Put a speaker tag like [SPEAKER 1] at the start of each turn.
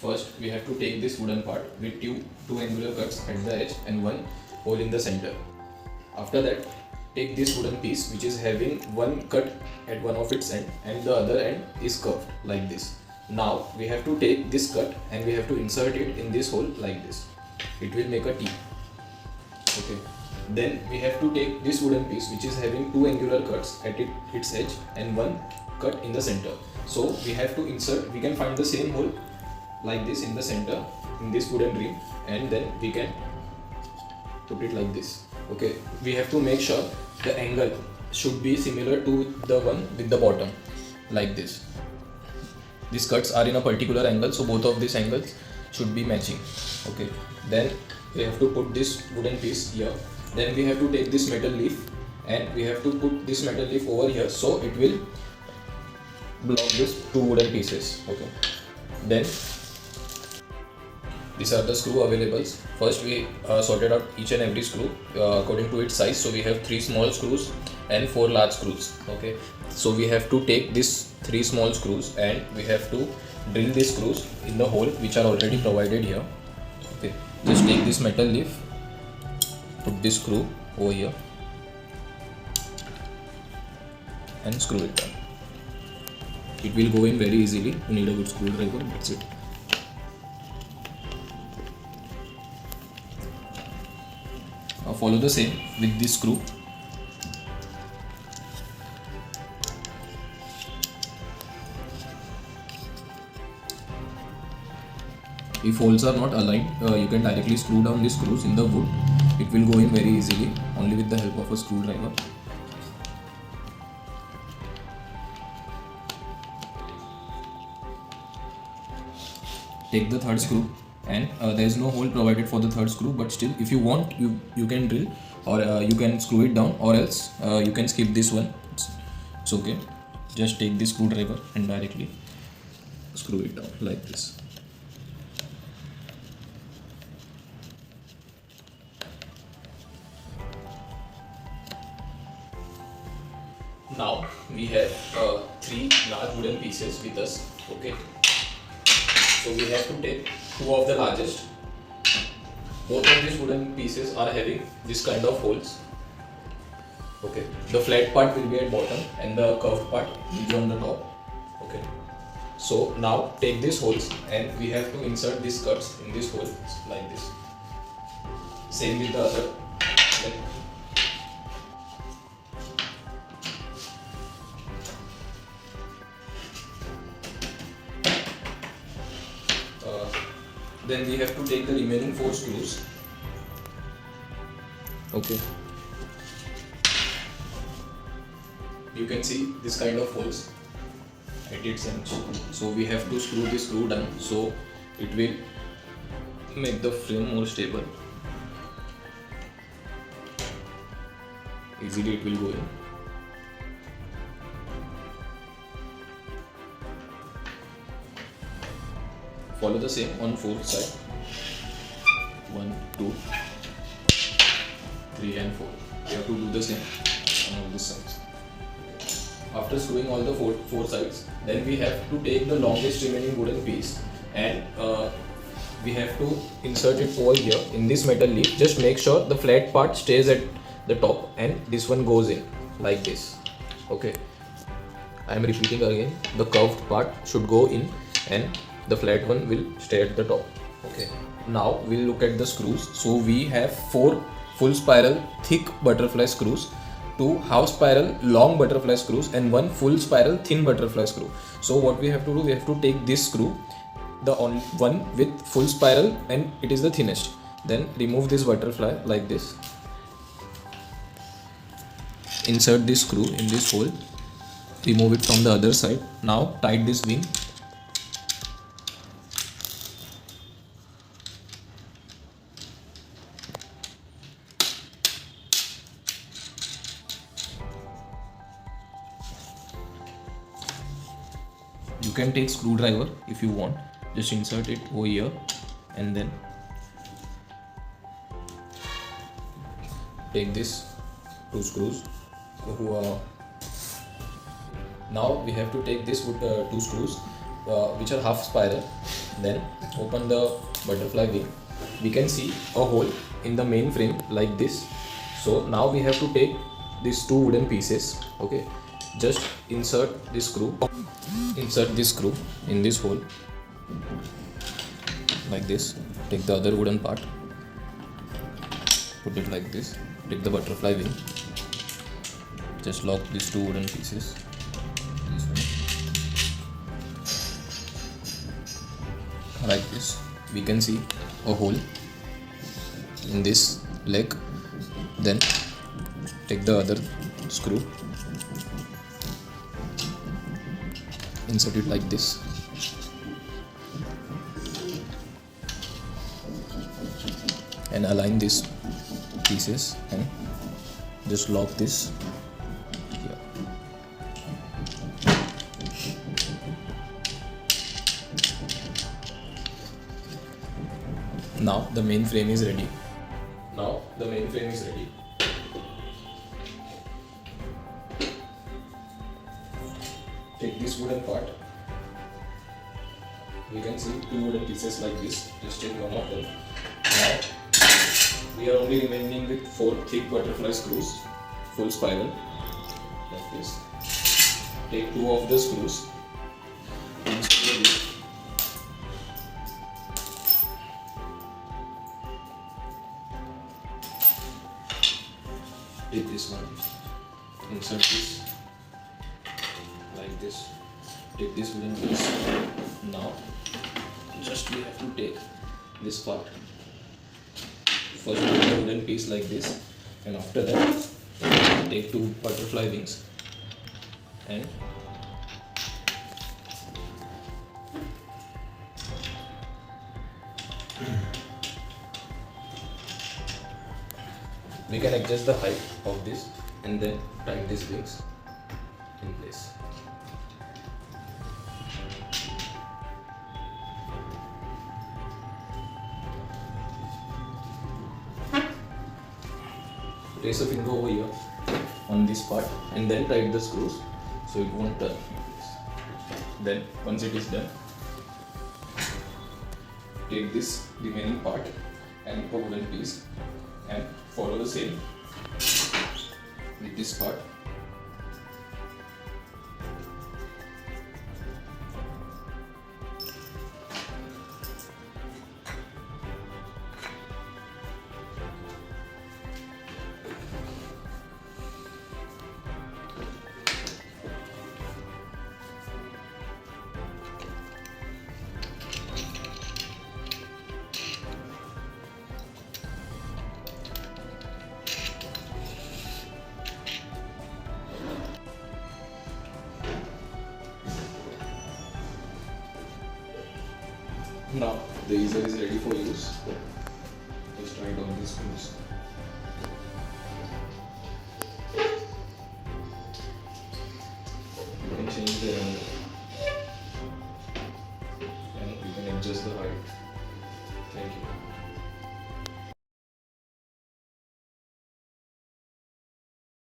[SPEAKER 1] First, we have to take this wooden part with two angular cuts at the edge and one hole in the center. After that, take this wooden piece which is having one cut at one of its end and the other end is curved like this. Now we have to take this cut and we have to insert it in this hole like this. It will make a T. Okay. Then we have to take this wooden piece which is having two angular cuts at its edge and one cut in the center. So we have to insert, we can find the same hole like this in the center in this wooden ring, and then we can put it like this. Okay, we have to make sure the angle should be similar to the one with the bottom like this. These cuts are in a particular angle, so both of these angles should be matching. Okay, then we have to put this wooden piece here. Then we have to take this metal leaf and we have to put this metal leaf over here so it will block these two wooden pieces. Okay, then these are the screw availables. First we sorted out each and every screw according to its size. So we have 3 small screws and 4 large screws. Okay, so we have to take these 3 small screws and we have to drill these screws in the hole which are already provided here. Okay, just take this metal leaf, put this screw over here and screw it down. It will go in very easily. You need a good screwdriver, that's it. Now follow the same with this screw. If holes are not aligned, you can directly screw down the screws in the wood. It will go in very easily only with the help of a screwdriver. Take the third screw, and there is no hole provided for the third screw, but still if you want you can drill or you can screw it down, or else you can skip this one. It's okay. Just take this screwdriver and directly screw it down like this. Now we have 3 large wooden pieces with us. Okay, so we have to take 2 of the largest. Both of these wooden pieces are having this kind of holes. Okay, the flat part will be at bottom and the curved part will be on the top. Okay, so now take these holes and we have to insert these cuts in this hole like this. Same with the other. Okay. Then we have to take the remaining 4 screws. Okay. You can see this kind of holes at its end. So we have to screw this screw down so it will make the frame more stable. Easily it will go in. Follow the same on 4th side. 1, 2, 3 and 4. You have to do the same on all these sides. After screwing all the four sides, then we have to take the longest remaining wooden piece and we have to insert it over here in this metal leaf. Just make sure the flat part stays at the top and this one goes in like this. Okay, I am repeating again, the curved part should go in and the flat one will stay at the top. Okay, now we'll look at the screws. So we have 4 full spiral thick butterfly screws, 2 half spiral long butterfly screws and 1 full spiral thin butterfly screw. So what we have to do, we have to take this screw, the only one with full spiral and it is the thinnest. Then remove this butterfly like this. Insert this screw in this hole. Remove it from the other side. Now tight this wing. You can take screwdriver if you want. Just insert it over here and then take this 2 screws. Now we have to take this 2 screws which are half spiral Then open the butterfly wing. We can see a hole in the main frame like this. So now we have to take these two wooden pieces. Okay, just insert this screw in this hole like this. Take the other wooden part, put it like this. Take the butterfly wing, just lock these two wooden pieces this way. Like this, we can see a hole in this leg. Then take the other screw, insert it like this, and align these pieces and just lock this here. Now the main frame is ready. Take this wooden part. We can see two wooden pieces like this. Just take one of them. Now we are only remaining with 4 thick butterfly screws, full spiral, like this. Take 2 of the screws. Take this one, insert this like this. Take this wooden piece. Now just we have to take this part. First put the wooden piece like this, and after that take 2 butterfly wings and we can adjust the height of this and then tighten these wings in place. Place a finger over here on this part and then tighten the screws so it won't turn. Then once it is done, take this remaining part and a wooden piece and follow the same with this part. Now the easel is ready for use. Just tighten on these screws. You can change the angle and you can adjust the height. Thank you.